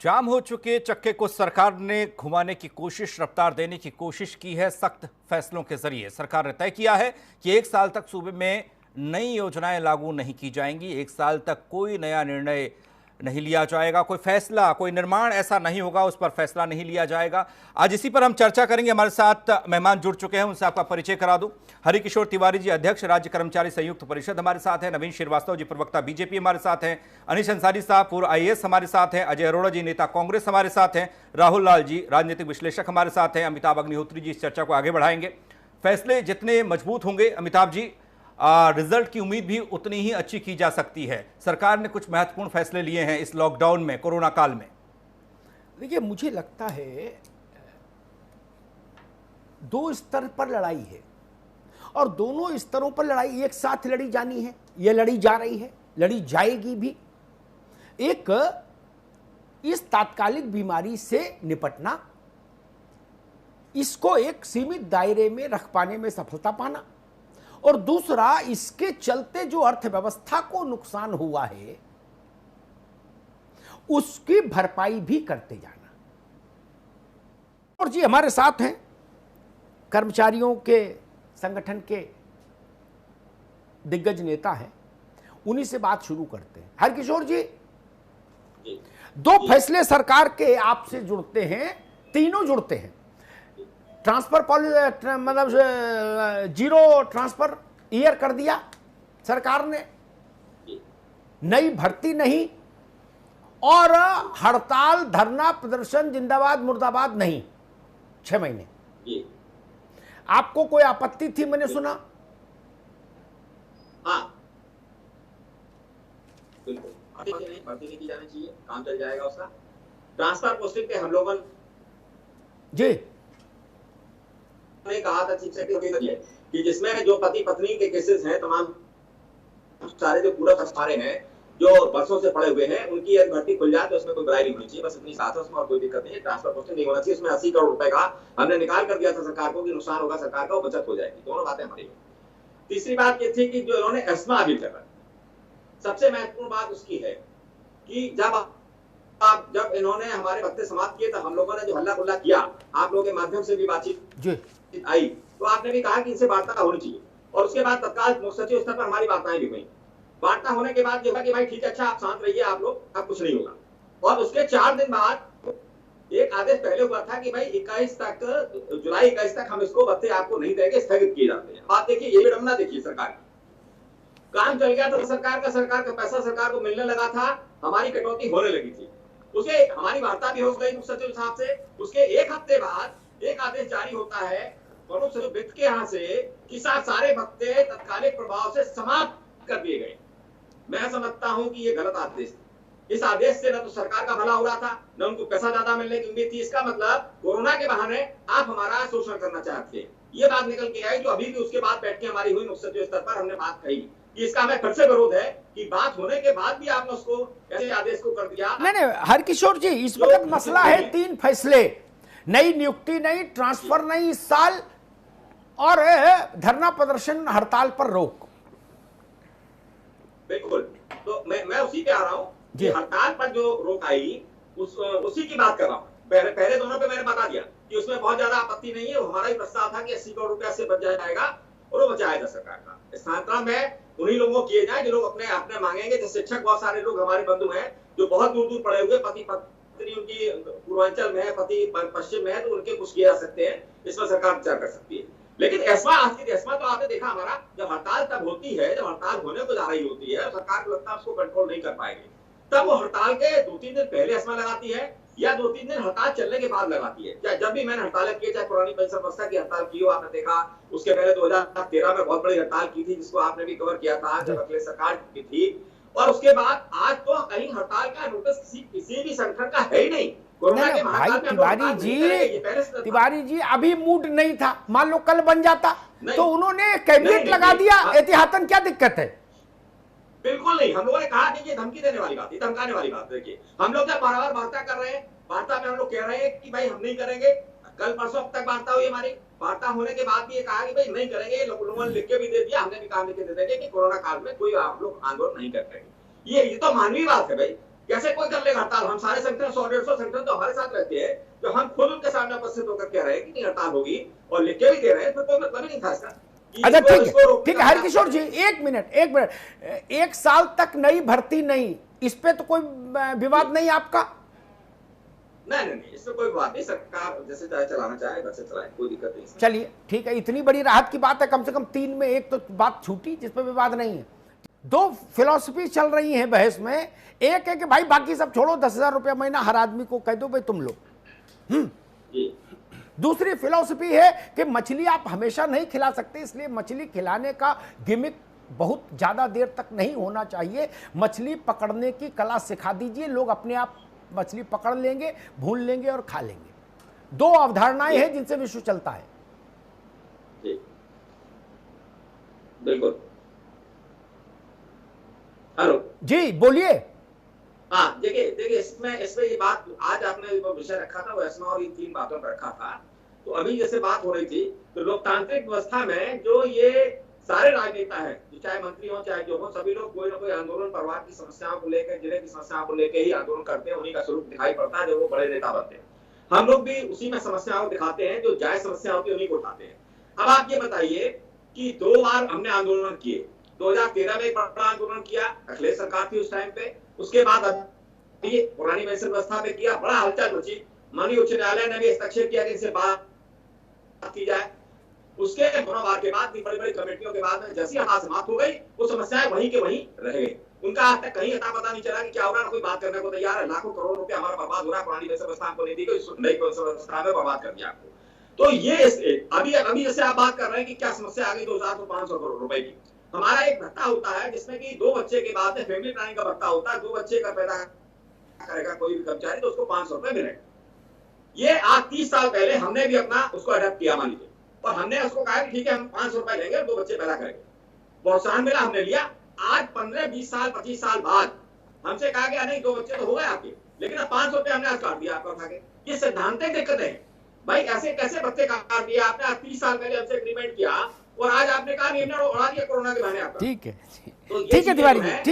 जाम हो चुके चक्के को सरकार ने घुमाने की कोशिश, रफ्तार देने की कोशिश की है। सख्त फैसलों के जरिए सरकार ने तय किया है कि 1 साल तक सूबे में नई योजनाएं लागू नहीं की जाएंगी। 1 साल तक कोई नया निर्णय नहीं लिया जाएगा, कोई फैसला, कोई निर्माण ऐसा नहीं होगा, उस पर फैसला नहीं लिया जाएगा। आज इसी पर हम चर्चा करेंगे। हमारे साथ मेहमान जुड़ चुके हैं, उनसे आपका परिचय करा दूं। हरिकिशोर तिवारी जी, अध्यक्ष राज्य कर्मचारी संयुक्त परिषद हमारे साथ हैं। नवीन श्रीवास्तव जी, प्रवक्ता बीजेपी हमारे साथ हैं। अनीश अंसारी साहब, पूर्व आईएएस हमारे साथ हैं। अजय अरोड़ा जी, नेता कांग्रेस हमारे साथ हैं। राहुल लाल जी, राजनीतिक विश्लेषक हमारे साथ हैं। अमिताभ अग्निहोत्री जी इस चर्चा को आगे बढ़ाएंगे। फैसले जितने मजबूत होंगे अमिताभ जी, रिजल्ट की उम्मीद भी उतनी ही अच्छी की जा सकती है। सरकार ने कुछ महत्वपूर्ण फैसले लिए हैं इस लॉकडाउन में, कोरोना काल में। देखिए, मुझे लगता है 2 स्तर पर लड़ाई है और दोनों स्तरों पर लड़ाई एक साथ लड़ी जानी है। यह लड़ी जा रही है, लड़ी जाएगी भी। एक, इस तात्कालिक बीमारी से निपटना, इसको एक सीमित दायरे में रख पाने में सफलता पाना, और दूसरा, इसके चलते जो अर्थव्यवस्था को नुकसान हुआ है उसकी भरपाई भी करते जाना। और जी हमारे साथ हैं कर्मचारियों के संगठन के दिग्गज नेता हैं, उन्हीं से बात शुरू करते हैं। हरकिशोर जी, 2 फैसले सरकार के आपसे जुड़ते हैं, तीनों जुड़ते हैं। ट्रांसफर पॉलिसी, मतलब 0 ट्रांसफर ईयर कर दिया सरकार ने, नई भर्ती नहीं, और हड़ताल, धरना, प्रदर्शन, जिंदाबाद मुर्दाबाद नहीं, 6 महीने। आपको कोई आपत्ति थी? मैंने सुना। हाँ, बिल्कुल भर्ती नहीं की जानी चाहिए, काम चल जाएगा उसका। ट्रांसफर पोस्टिंग पे हम लोगों जी ने कहा था चीफ सेक्रेटरी कि जिसमें जो पति पत्नी के केसेस हैं, तमाम सारे जो पूरा फंसारे हैं, जो बरसों से पड़े हुए हैं, उनकी यदि भर्ती खुल जाए तो उसमें कोई बुराई नहीं होनी चाहिए। बस इतनी साथ है, उसमें और कोई दिक्कत नहीं है। ट्रांसफर पोस्टिंग नहीं होना चाहिए। उसमें 80 करोड़ रुपए का हमने निकाल कर दिया था सरकार को कि नुकसान होगा सरकार का, वो बचत हो जाएगी। दोनों बातें हमारी। तीसरी बात ये थी कि जो इन्होंने एस्मा अभी कर, सबसे महत्वपूर्ण बात उसकी है कि जब इन्होंने हमारे भत्ते समाप्त किए तो हम लोगों ने जो हल्ला गुल्ला किया, आप लोगों के माध्यम से भी बातचीत आई, तो आपने भी कहा कि इनसे वार्ता होनी चाहिए। और उसके बाद तत्काल मुख्य सचिव स्तर पर हमारी वार्ताएं भी हुई। वार्ता होने के बाद जो है कि भाई ठीक है, अच्छा आप शांत रहिए, आप लोग, अब कुछ नहीं होगा। और उसके 4 दिन बाद एक आदेश पहले हुआ था कि भाई 21 तक, जुलाई 21 तक हम इसको भत्ते आपको नहीं देंगे, स्थगित किए जाते हैं। बात देखिए, ये विडंबना देखिए सरकार की। काम चल गया तो सरकार का पैसा सरकार को मिलने लगा था, हमारी कटौती होने लगी थी। उसे हमारी वार्ता भी हो गई मुख्य सचिव साहब से। उसके 1 हफ्ते बाद एक आदेश जारी होता है प्रमुख सचिव वित्त के यहाँ से कि सारे भत्ते तत्कालिक प्रभाव से समाप्त कर दिए गए। मैं समझता हूं कि ये गलत आदेश। इस आदेश से न तो सरकार का भला हो रहा था, न उनको पैसा ज्यादा मिलने की उम्मीद थी। इसका मतलब कोरोना के बहाने आप हमारा शोषण करना चाहते हैं। ये बात निकल के आई, जो अभी भी उसके बाद बैठ के हमारी हुई मुख्य सचिव स्तर पर, हमने बात कही कि इसका हमें फिर से विरोध है कि बात होने के बाद भी आपने उसको ऐसे आदेश को कर दिया। नहीं, हरकिशोर जी, इस वक्त मसला है 3 फैसले, नई नियुक्ति नहीं, ट्रांसफर नहीं इस साल, और धरना प्रदर्शन हड़ताल पर रोक। बिल्कुल, तो मैं उसी पे आ रहा हूं कि हड़ताल पर जो रोक आई उसी की बात कर रहा हूं। पहले दोनों पे मैंने बता दिया कि उसमें बहुत ज्यादा आपत्ति नहीं है। हमारा ही प्रस्ताव था कि 80 करोड़ रुपया से बच जाएगा और वो बचाएगा सरकार का। स्थानांतरण में उन्हीं लोगों किए जाए जो लोग अपने मांगेंगे। जैसे शिक्षक, बहुत सारे लोग हमारे बंधु हैं जो बहुत दूर दूर पड़े हुए, पति पत्नी उनकी पूर्वांचल में है, पति पश्चिम में है, तो उनके कुछ किए जा सकते हैं। इसमें सरकार विचार कर सकती है। लेकिन एस्मा, आज की एस्मा तो आपने देखा, हमारा जब हड़ताल तब होती है, जब हड़ताल होने को जा रही होती है, सरकार को लगता है उसको कंट्रोल नहीं कर पाएगी, तब वो हड़ताल के 2-3 दिन पहले एस्मा लगाती है या 2-3 दिन हड़ताल चलने के बाद लगाती है। जब भी मैंने हड़ताल की, चाहे पुरानी पेंशन व्यवस्था की हड़ताल की हो, आपने देखा, उसके पहले 2013 में बहुत बड़ी हड़ताल की थी, जिसको आपने भी कवर किया था, जब अखिलेश सरकार की थी। और उसके बाद आज तो कहीं हड़ताल का नोटिस किसी भी संगठन का है ही नहीं। भाई तिवारी जी, अभी मूड नहीं था। मान लो कल बन जाता तो उन्होंने कैबिनेट लगा दिया, एहतियातन क्या दिक्कत है? बिल्कुल नहीं। हम लोगों ने कहा कि ये धमकी देने वाली बात, ये धमकाने वाली बात। देखिए, हम लोग जब बार-बार वार्ता कर रहे हैं, वार्ता में हम लोग कह रहे हैं कि भाई हम नहीं करेंगे। कल परसों तक वार्ता हुई हमारी, वार्ता होने के बाद भी ये कहा कि भाई नहीं करेंगे। लोगों ने लिख के भी दे दिया, हमने भी काम लिख के दे देंगे कि कोरोना काल में कोई आप लोग आंदोलन नहीं कर रहे। ये तो मानवीय बात है भाई। कैसे कोई कर लेगा हड़ताल? हम सारे संगठन 100-150 संगठन तो हमारे साथ रहते हैं, जो हम खुद उनके सामने उपस्थित होकर कह रहे हैं कि नहीं हड़ताल होगी और लिख के भी दे रहे हैं, तो कोई मतलब ही नहीं था इसका। अच्छा ठीक है हरकिशोर जी, एक मिनट, एक साल तक नई भर्ती नहीं, इस पे तो कोई विवाद नहीं आपका? नहीं, इसमें कोई बात नहीं, सरकार जैसे चाहे चलाना चाहे वैसे चलाए, कोई दिक्कत नहीं। चलिए ठीक है, इतनी बड़ी राहत की बात है, कम से कम 3 में 1 तो बात छूटी जिस पे विवाद नहीं है। 2 फिलॉसफी चल रही है बहस में, एक है कि भाई बाकी सब छोड़ो, 10,000 रुपया महीना हर आदमी को कह दो भाई तुम लो। दूसरी फिलॉसफी है कि मछली आप हमेशा नहीं खिला सकते, इसलिए मछली खिलाने का गिमिक बहुत ज्यादा देर तक नहीं होना चाहिए, मछली पकड़ने की कला सिखा दीजिए, लोग अपने आप मछली पकड़ लेंगे, भून लेंगे और खा लेंगे। 2 अवधारणाएं हैं जिनसे विश्व चलता है। बिल्कुल। हेलो जी बोलिए। हाँ देखिए इसमें ये बात आज आपने जो विषय रखा था वो एस्मा और इन 3 बातों पर रखा था, तो अभी जैसे बात हो रही थी तो लोकतांत्रिक व्यवस्था में जो ये सारे राजनेता हैं, चाहे मंत्री हो चाहे जो हो, सभी लोग कोई ना कोई आंदोलन परिवार की समस्याओं को लेकर, जिले की समस्याओं को लेकर ही आंदोलन करते हैं, उन्हीं का स्वरूप दिखाई पड़ता है जब वो बड़े नेता बनते हैं। हम लोग भी उसी में समस्याओं को दिखाते हैं, जो जायज समस्या होती है उन्हीं को उठाते हैं। अब आप ये बताइए कि 2 बार हमने आंदोलन किए, 2013 में एक बड़ा आंदोलन किया, अखिलेश सरकार थी उस टाइम पे, उसके बाद पुरानी पेंशन व्यवस्था में किया, बड़ा हलचल मची, माननीय उच्च न्यायालय ने भी हस्तक्षेप किया कि इनसे बात की जाए। उसके मनोभाव के बाद बड़ी बड़ी कमेटियों के बाद में जैसी हड़ताल समाप्त हो गई, वो समस्याएं वहीं के वहीं रह गई, उनका आज तक कहीं अता पता नहीं चला कि क्या होगा, कोई बात करने को तैयार है। लाखों करोड़ रुपया हमारा बर्बाद हो रहा है, पुरानी पेंशन व्यवस्था हमको नहीं दी गई, नई पेंशन व्यवस्था में बर्बाद कर दिया आपको। तो ये अभी जैसे आप बात कर रहे हैं कि क्या समस्या आ गई 2,500 करोड़ रुपए की, हमारा एक भत्ता होता है जिसमें कि 2 बच्चे के बाद में फैमिली प्लानिंग का भत्ता होता है, 2 बच्चे का पैदा करेगा कोई भी कर्मचारी तो उसको 500 रुपए मिलेगा। ये आज 30 साल पहले हमने भी अपना उसको अडॉप्ट किया, मान लीजिए, और हमने उसको कहा कि ठीक है हम 500 रुपए लेंगे और 2 बच्चे पैदा करेंगे, प्रोत्साहन मिला, हमने लिया। आज 15, 20 साल, 25 साल बाद हमसे कहा गया नहीं 2 बच्चे तो हो गए आपके, लेकिन अब 500 रुपए हमने आज काट दिया आपका उठा के। ये सिद्धांतिक दिक्कतें हैं भाई, ऐसे कैसे बच्चे काट दिया आपने? आज 30 साल पहले हमसे एग्रीमेंट किया और आज आपने कहा नहीं हमने उड़ा दिया कोरोना के बहाने आपका। ठीक है तिवारी जी, ठीक।